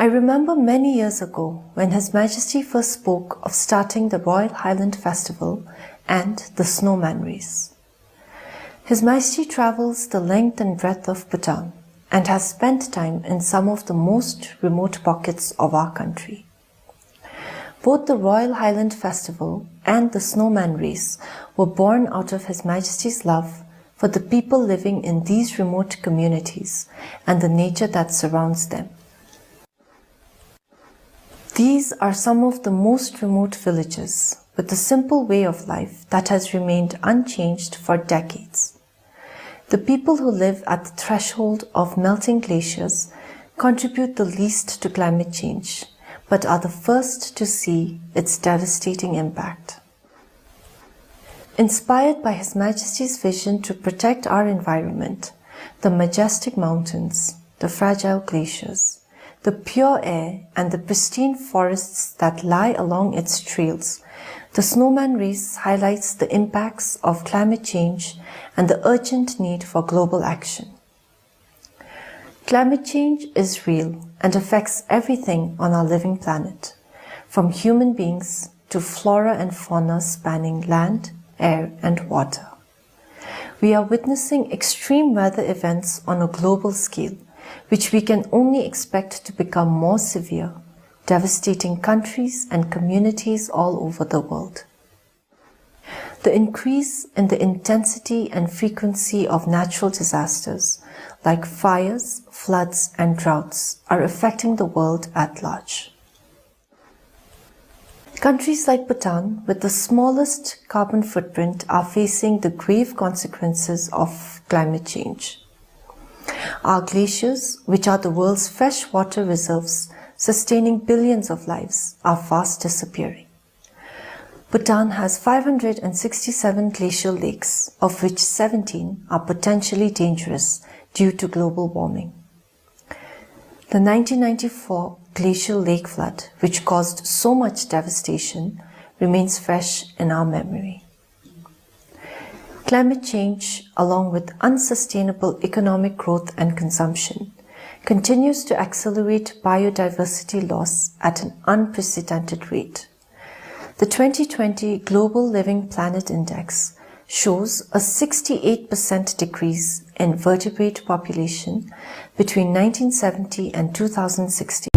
I remember many years ago when His Majesty first spoke of starting the Royal Highland Festival and the Snowman Race. His Majesty travels the length and breadth of Bhutan and has spent time in some of the most remote pockets of our country. Both the Royal Highland Festival and the Snowman Race were born out of His Majesty's love for the people living in these remote communities and the nature that surrounds them. These are some of the most remote villages with a simple way of life that has remained unchanged for decades. The people who live at the threshold of melting glaciers contribute the least to climate change, but are the first to see its devastating impact. Inspired by His Majesty's vision to protect our environment, the majestic mountains, the fragile glaciers, the pure air and the pristine forests that lie along its trails, the Snowman Race highlights the impacts of climate change and the urgent need for global action. Climate change is real and affects everything on our living planet, from human beings to flora and fauna spanning land, air and water. We are witnessing extreme weather events on a global scale, which we can only expect to become more severe, devastating countries and communities all over the world. The increase in the intensity and frequency of natural disasters like fires, floods, and droughts are affecting the world at large. Countries like Bhutan, with the smallest carbon footprint, are facing the grave consequences of climate change. Our glaciers, which are the world's freshwater reserves, sustaining billions of lives, are fast disappearing. Bhutan has 567 glacial lakes, of which 17 are potentially dangerous due to global warming. The 1994 glacial lake flood, which caused so much devastation, remains fresh in our memory. Climate change, along with unsustainable economic growth and consumption, continues to accelerate biodiversity loss at an unprecedented rate. The 2020 Global Living Planet Index shows a 68% decrease in vertebrate population between 1970 and 2016.